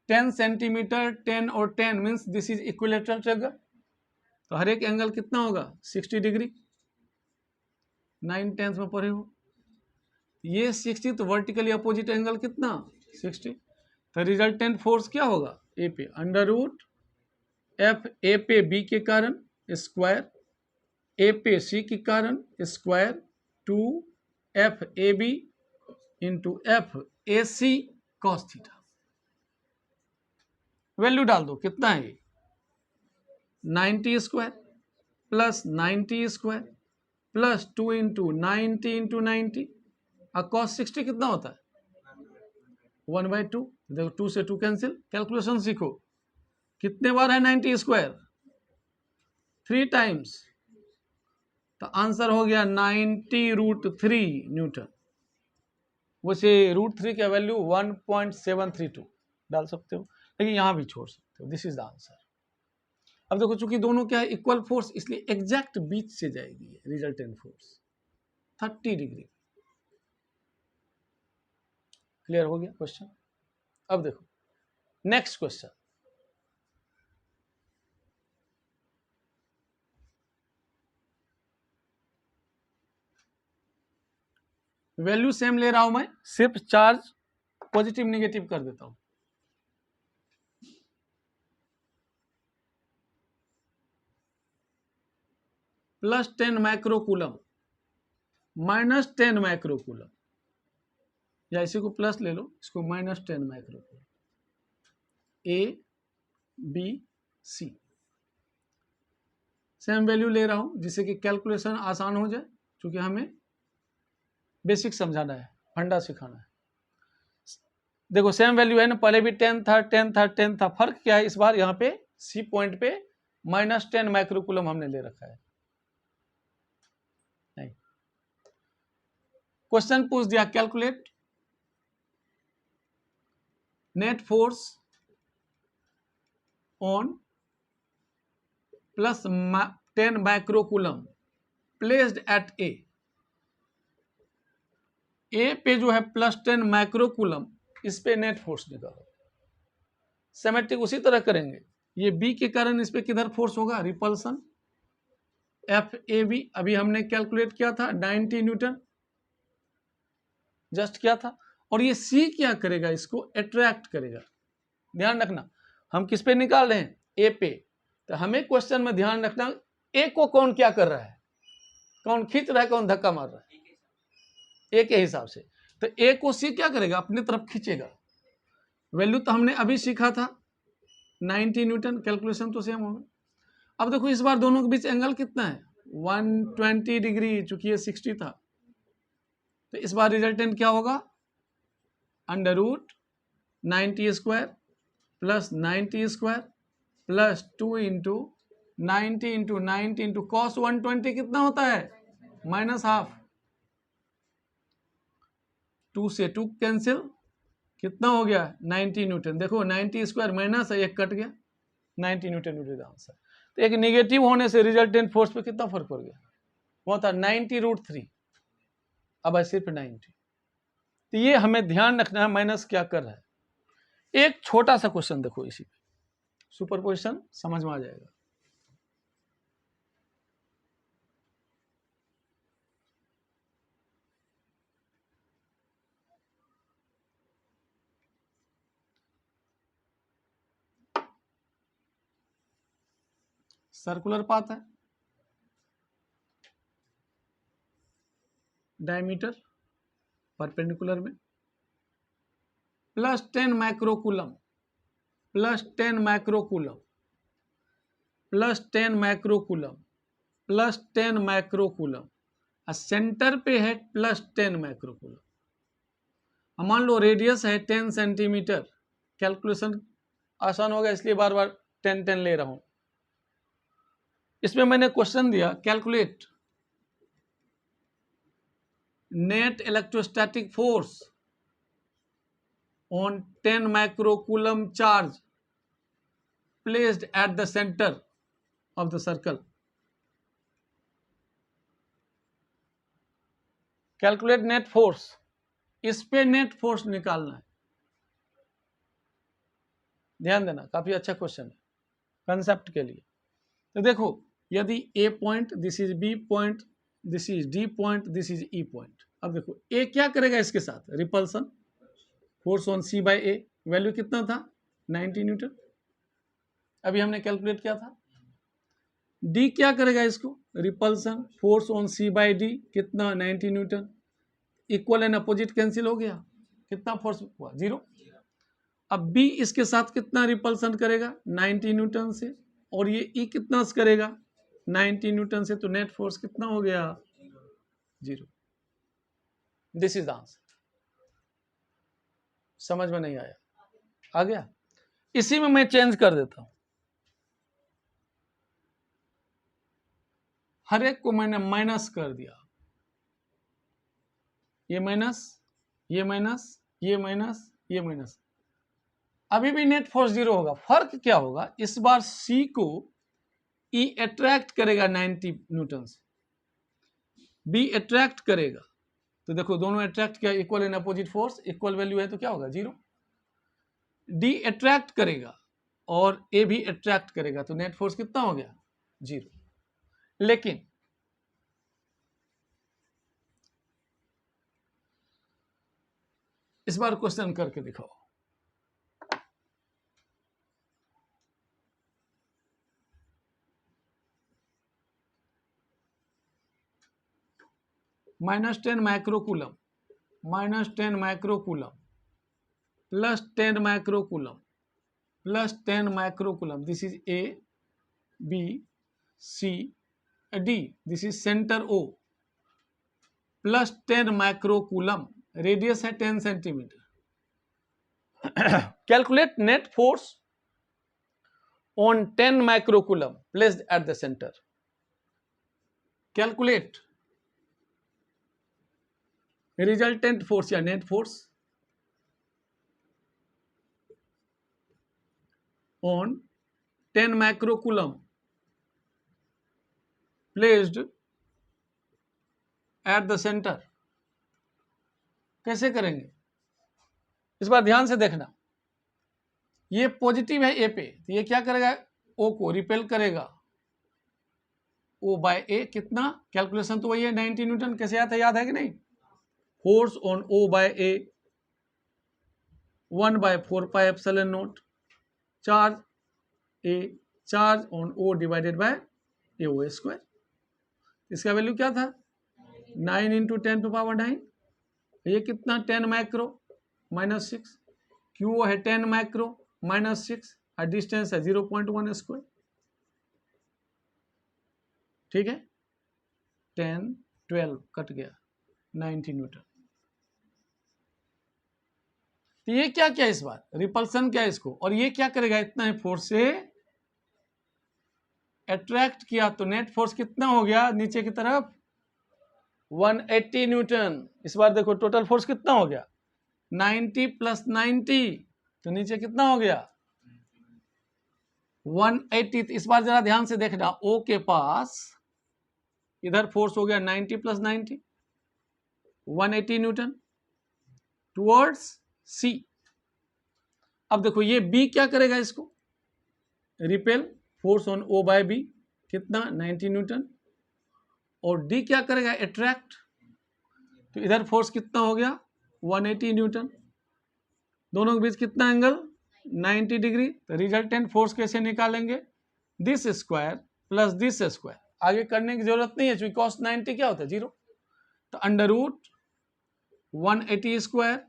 10 सेंटीमीटर, 10 और 10 means this is equilateral triangle, तो हर एक एंगल कितना होगा 60 डिग्री, 9 10 में पढ़े हो। ये 60 तो वर्टिकली अपोजिट एंगल कितना 60, तो रिजल्टेंट फोर्स क्या होगा ए पे √F ए पे बी के कारण स्क्वायर, ए पे सी के कारण square, 2F A B into F A C cos theta. Value डाल दो, कितना है ये 90 स्क्वायर प्लस 90 स्क्वायर प्लस 2 × 90 × 90, और cos 60 कितना होता है 1/2। देखो 2 से 2 कैंसिल, कैलकुलेशन सीखो, कितने बार है 90 स्क्वायर 3 टाइम्स, तो आंसर हो गया 90√3 न्यूटन। वैसे √3 का वैल्यू 1.732 डाल सकते हो, लेकिन यहां भी छोड़ सकते हो, दिस इज द आंसर। अब देखो चूंकि दोनों क्या है इक्वल फोर्स, इसलिए एग्जैक्ट बीच से जाएगी रिजल्टेंट फोर्स 30 डिग्री। क्लियर हो गया क्वेश्चन? अब देखो नेक्स्ट क्वेश्चन, वैल्यू सेम ले रहा हूं मैं, सिर्फ चार्ज पॉजिटिव निगेटिव कर देता हूं। +10 माइक्रोकूलम -10 माइक्रोकूलम, या इसी को प्लस ले लो, इसको -10 microcoulomb, A B C same value ले रहा हूं जिससे कि कैलकुलेशन आसान हो जाए, क्योंकि हमें बेसिक समझाना है, फंडा सिखाना है। देखो सेम वैल्यू है ना, पहले भी 10 था 10 था 10 था, फर्क क्या है इस बार यहाँ पे सी पॉइंट पे -10 माइक्रोकूलम हमने ले रखा है। नहीं, क्वेश्चन पूछ दिया calculate net force on +10 microcoulomb placed at A पे जो है +10 माइक्रोकूलम, इस पे नेट फोर्स निकालो। सिमेट्रिक उसी तरह करेंगे, ये बी के कारण इस पे किधर फोर्स होगा रिपल्सन, एफ ए बी अभी हमने कैलकुलेट किया था 90 न्यूटन जस्ट किया था, और ये सी क्या करेगा इसको अट्रैक्ट करेगा। ध्यान रखना हम किस पे निकाल रहे हैं ए पे, तो हमें क्वेश्चन में ध्यान रखना ए को कौन क्या कर रहा है, कौन खींच रहा है कौन धक्का मार रहा है, ए के हिसाब से। तो ए को सी क्या करेगा अपनी तरफ खींचेगा। वैल्यू तो हमने अभी सीखा था 90 न्यूटन, कैलकुलेशन तो सेम होगा। अब देखो इस बार दोनों के बीच एंगल कितना है 120 डिग्री, चूंकि ये 60 था, तो इस बार रिजल्टेंट क्या होगा, under root 90 square plus 90 square plus 2 into 90 into 90 into cos 120 कितना होता है, माइनस हाफ, 2 से 2 कैंसिल, कितना हो गया 90 न्यूटन। देखो 90 स्क्वायर माइनस है, एक कट गया, 90 Newton will be the answer. तो एक निगेटिव होने से रिजल्टेंट फोर्स पे कितना फर्क पड़ गया, वो था 90√3, अब है सिर्फ 90। तो ये हमें ध्यान रखना है माइनस क्या कर रहा है। एक छोटा सा क्वेश्चन देखो, इसी पे सुपरपोजिशन समझ में आ जाएगा। सर्कुलर पाथ है, डायमीटर परपेंडिकुलर में +10 microcoulomb, +10 microcoulomb, +10 microcoulomb, +10 microcoulomb, centre पे है +10 माइक्रोकूलम। मान लो रेडियस है 10 सेंटीमीटर, कैलकुलेशन आसान होगा इसलिए बार बार 10 ले रहा हूं। इसमें मैंने क्वेश्चन दिया, calculate net electrostatic force on 10 microcoulomb charge placed at the center of the circle. Calculate net force, इस पे नेट फोर्स निकालना है। ध्यान देना, काफी अच्छा क्वेश्चन है कंसेप्ट के लिए। तो देखो, यदि A point, this is B point, this is D point, this is E point. अब देखो ए क्या करेगा इसके साथ, repulsion force on C by A, value कितना था 90 न्यूटन, अभी हमने कैलकुलेट किया था। डी क्या करेगा इसको, repulsion force on C by D, कितना 90 newton, equal and opposite cancel हो गया, कितना फोर्स हुआ 0। अब बी इसके साथ कितना रिपल्सन करेगा 90 न्यूटन से, और ये ई कितना से करेगा 90 न्यूटन से, तो नेट फोर्स कितना हो गया 0। This is the answer. समझ में नहीं आया, आ गया। इसी में मैं चेंज कर देता हूं, हर एक को मैंने माइनस कर दिया, ये माइनस, ये माइनस, ये माइनस, ये माइनस, अभी भी नेट फोर्स 0 होगा। फर्क क्या होगा, इस बार सी को ई अट्रैक्ट करेगा 90 न्यूटन से, बी अट्रैक्ट करेगा, तो देखो दोनों अट्रैक्ट किया, equal and opposite force, equal value है तो क्या होगा 0। डी अट्रैक्ट करेगा और ए भी अट्रैक्ट करेगा, तो नेट फोर्स कितना हो गया 0। लेकिन इस बार क्वेश्चन करके दिखाओ, -10 microcoulomb, -10 microcoulomb, +10 microcoulomb, +10 microcoulomb, this is A B C D, this is centre O, +10 microcoulomb, radius है 10 centimetre. Calculate net force on 10 microcoulomb placed at the centre. Calculate resultant force या net force on 10 microcoulomb placed at the centre. कैसे करेंगे, इस बार ध्यान से देखना, ये positive है ए पे, तो ये क्या करेगा, ओ को रिपेल करेगा, ओ बाय ए, कितना, कैलकुलेशन तो वही है 90 न्यूटन, कैसे आता है याद है कि नहीं, force on O by A 1/4πε0, charge A, charge on O divided by A O square. इसका वैल्यू क्या था 9 × 10⁻⁹, ये कितना 10 माइक्रो -6, क्यू है 10 माइक्रो -6, और डिस्टेंस है 0.1 स्क्वायर। ठीक है, 10 12 कट गया 90 न्यूटन। तो ये क्या क्या इस बार रिपल्सन क्या है इसको, और ये क्या करेगा, इतना ही फोर्स से अट्रैक्ट किया तो नेट फोर्स कितना हो गया नीचे की तरफ 180 न्यूटन। इस बार देखो टोटल फोर्स कितना हो गया 90 प्लस 90, तो नीचे कितना हो गया 180। तो इस बार जरा ध्यान से देखना, ओ के पास इधर फोर्स हो गया 90 प्लस 90 180 न्यूटन टुवर्ड्स सी। अब देखो ये बी क्या करेगा, इसको repel, force on O by B कितना 90 न्यूटन, और डी क्या करेगा अट्रैक्ट, तो इधर फोर्स कितना हो गया 180 न्यूटन, दोनों के बीच कितना एंगल 90 डिग्री। तो रिजल्टेंट फोर्स कैसे निकालेंगे, this square plus this square, आगे करने की जरूरत नहीं है क्योंकि cos 90 क्या होता है 0, तो अंडर रूट 180 स्क्वायर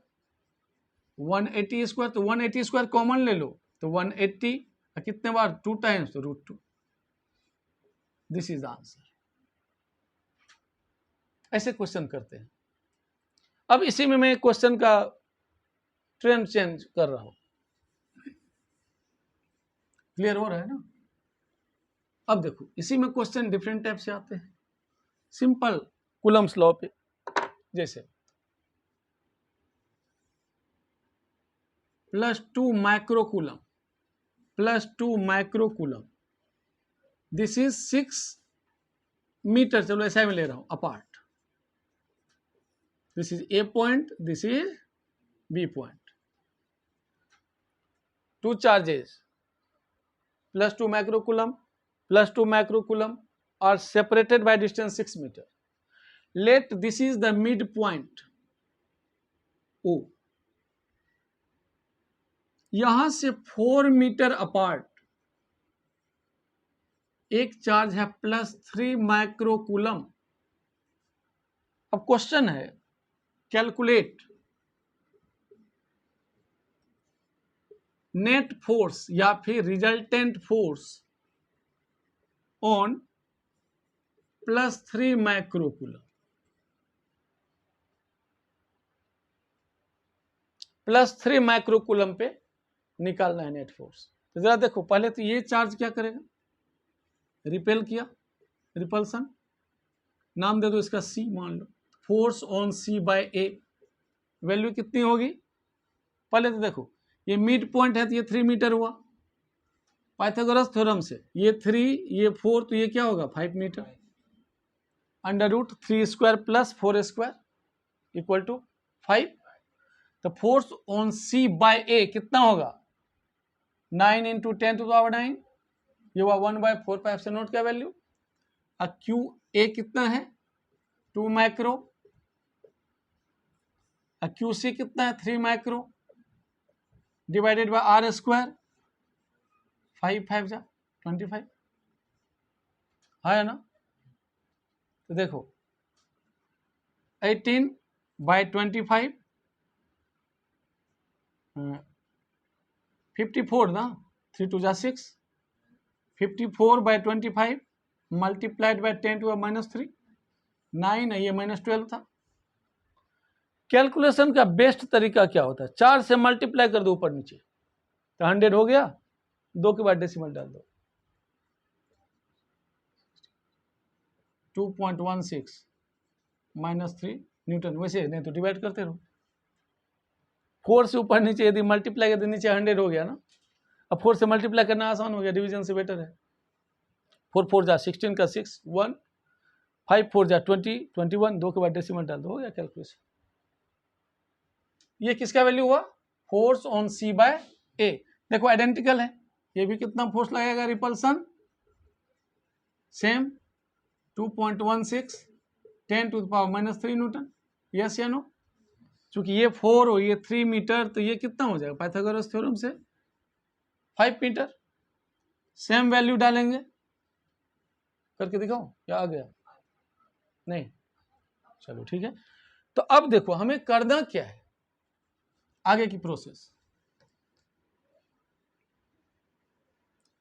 180 स्क्वायर, तो 180 स्क्वायर कॉमन ले लो तो 180, कितने बार 2 टाइम्स तो √2। This is answer. ऐसे क्वेश्चन करते हैं। अब इसी में मैं क्वेश्चन का ट्रेंड चेंज कर रहा हूं, क्लियर हो रहा है ना। अब देखो इसी में क्वेश्चन डिफरेंट टाइप से आते हैं, सिंपल कूलम्स लॉ पे, जैसे +2 microcoulomb +2 microcoulomb, this is 6 metre, चलो ऐसा मैं ले रहा हूं apart, this is A point, this is B point, 2 charges +2 microcoulomb are separated by distance 6 meter. Let this is the midpoint O. यहां से 4 मीटर अपार्ट एक चार्ज है +3 माइक्रोकूलम। अब क्वेश्चन है कैलकुलेट नेट फोर्स या फिर resultant force on +3 microcoulomb, +3 microcoulomb पे निकालना है नेट फोर्स। तो जरा देखो पहले तो ये चार्ज क्या करेगा, रिपेल किया, रिपल्सन, नाम दे दो इसका सी मान लो, force on C by A value कितनी होगी, पहले तो देखो ये मिड पॉइंट है तो ये 3 मीटर हुआ पाइथागोरस थ्योरम से, ये 3 ये 4 तो ये क्या होगा 5 metre, under root 3 square plus 4 square equal to 5। तो force on C by A कितना होगा 9 इंटू 10⁹, ये हुआ 1/4 से नोट का वैल्यू। अब क्यू ए कितना है 2 माइक्रो, अब क्यू सी कितना है 3 micro divided by are square, 5 5 जा 25 है ना। तो देखो 18/25 54 ना, 3 2 जा 6, 54/25 मल्टीप्लाइड बाय 10⁻³ 9 है, ये -12 था। कैलकुलेशन का बेस्ट तरीका क्या होता है, 4 से मल्टीप्लाई कर दो ऊपर नीचे तो 100 हो गया, 2 के बाद डेसिमल डाल दो, 2.16 -3 न्यूटन, वैसे नहीं तो डिवाइड करते रहो, 4 से ऊपर नीचे यदि मल्टीप्लाई कर नीचे 100 हो गया ना। अब 4 से मल्टीप्लाई करना आसान हो गया, डिवीजन से बेटर है। 4 4 जा 16 का 6 1, 5 4 जा 20 21, 2 के बाद डेसिमल डाल दो, हो गया कैलकुलेशन। ये किसका वैल्यू हुआ फोर्स ऑन सी बाय ए, देखो आइडेंटिकल है, ये भी कितना फोर्स लगेगा रिपल्सन सेम 2.16 10⁻³ न्यूटन, यस या नो। चूंकि ये 4 हो ये 3 मीटर तो ये कितना हो जाएगा पाइथागोरस थ्योरम से 5 मीटर, सेम वैल्यू डालेंगे, करके दिखाओ क्या आ गया, नहीं चलो ठीक है। तो अब देखो हमें करना क्या है आगे की प्रोसेस,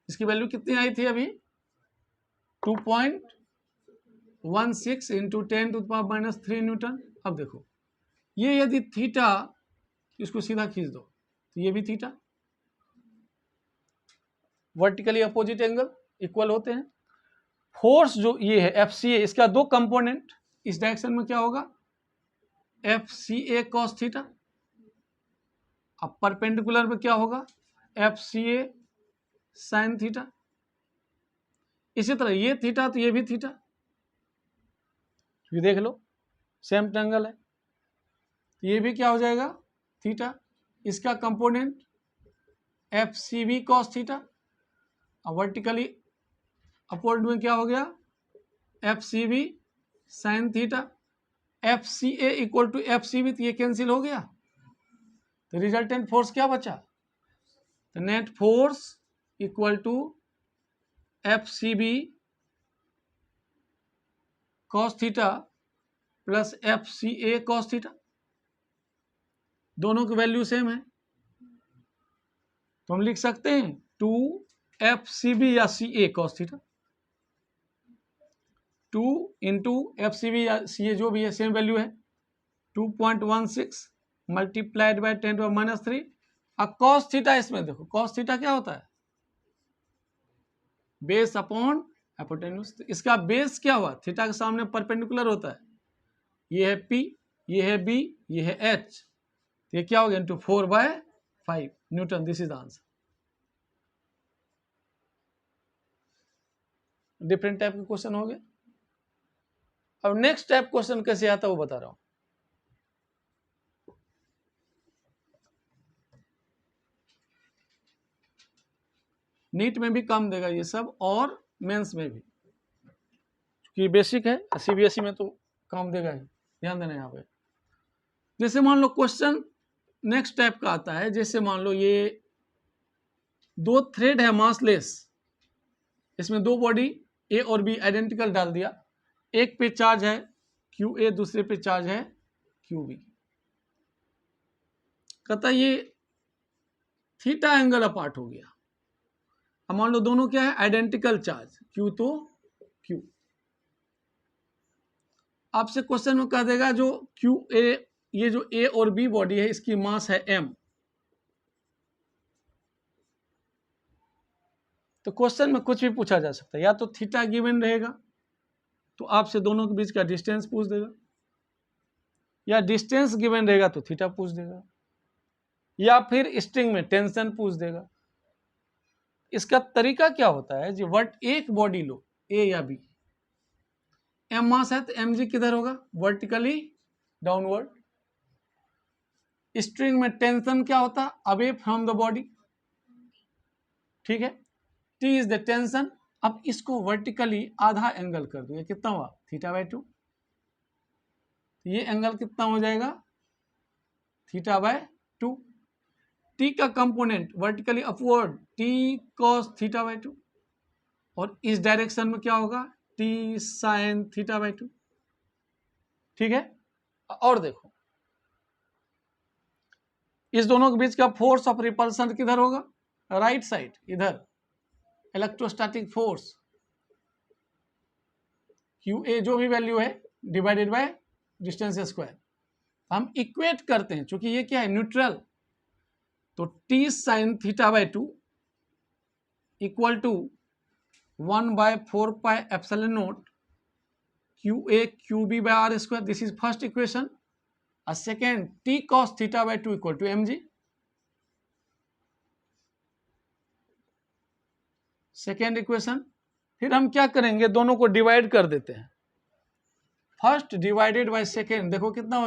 इसकी वैल्यू कितनी आई थी अभी 16 इंटू 10⁻³ न्यूटन। अब देखो ये यदि थीटा, इसको सीधा खींच दो तो ये भी theta, vertically opposite angle equal होते हैं। फोर्स जो ये है FCA, इसका दो कंपोनेंट, इस डायरेक्शन में क्या होगा FCA cos थीटा, अब परपेंडिकुलर में क्या होगा FCA sin थीटा। इसी तरह ये थीटा तो ये भी थीटा, ये देख लो सेम ट्रायंगल है, तो ये भी क्या हो जाएगा थीटा, इसका कंपोनेंट FCB cos थीटा, अब वर्टिकली अपवर्ड में क्या हो गया FCB sin theta, FCA equal to FCB, तो ये कैंसिल हो गया, तो रिजल्टेंट फोर्स क्या बचा, तो net force equal to FCB cos theta plus FCA cos theta, दोनों की वैल्यू सेम है, तो हम लिख सकते हैं 2FCB या CA cos theta, 2 into FCB या CA जो भी है सेम वैल्यू है, 2.16 मल्टीप्लाइड बाय 10⁻³ अब cos थीटा, इसमें देखो cos थीटा क्या होता है बेस अपॉन हाइपोटेन्यूज, तो इसका बेस क्या हुआ थीटा के सामने परपेंडिकुलर होता है, ये है P, ये है B, ये है H, तो ये क्या हो गया into 4/5 Newton, this is answer. Different type के क्वेश्चन हो गए। अब नेक्स्ट टाइप क्वेश्चन कैसे आता है वो बता रहा हूं। नीट में भी काम देगा ये सब और मेंस में भी, क्योंकि बेसिक है, CBSE में तो काम देगा ही, ध्यान देना यहाँ पे। जैसे मान लो क्वेश्चन नेक्स्ट टाइप का आता है, जैसे मान लो ये दो थ्रेड है मासलेस, इसमें दो बॉडी A और B आइडेंटिकल डाल दिया, एक पे चार्ज है QA, दूसरे पे चार्ज है QB, कहता ये थीटा एंगल अपार्ट हो गया। अब मान लो दोनों क्या है आइडेंटिकल चार्ज, Q तो Q, आपसे क्वेश्चन में कह देगा जो QA, ये जो A और B बॉडी है इसकी मास है M, तो क्वेश्चन में कुछ भी पूछा जा सकता है, या तो थीटा गिवन रहेगा तो आपसे दोनों के बीच का डिस्टेंस पूछ देगा, या डिस्टेंस गिवन रहेगा तो थीटा पूछ देगा, या फिर स्ट्रिंग में टेंशन पूछ देगा। इसका तरीका क्या होता है जी, एक बॉडी लो A या B, M मास है तो mg किधर होगा वर्टिकली डाउनवर्ड, स्ट्रिंग में टेंशन क्या होता है अवे फ्रॉम द बॉडी, ठीक है, T इज द टेंशन। अब इसको वर्टिकली आधा एंगल कर दो, ये कितना हुआ θ/2, ये एंगल कितना हो जाएगा θ/2, T का component vertically upward T cos θ/2, और इस डायरेक्शन में क्या होगा T sin θ/2, ठीक है। और देखो इस दोनों के बीच का फोर्स ऑफ रिपल्सन किधर होगा राइट साइड, इधर इलेक्ट्रोस्टैटिक फोर्स QA जो भी वैल्यू है डिवाइडेड बाय डिस्टेंस स्क्वायर, हम इक्वेट करते हैं क्योंकि ये क्या है न्यूट्रल, तो T sin θ/2 equal to 1/4πε0 QA QB/r², this is first equation. Second T cos θ/2 equal to mg, second equation. फिर हम क्या करेंगे दोनों को डिवाइड कर देते हैं, फर्स्ट डिवाइडेड बाय सेकेंड, देखो कितना हो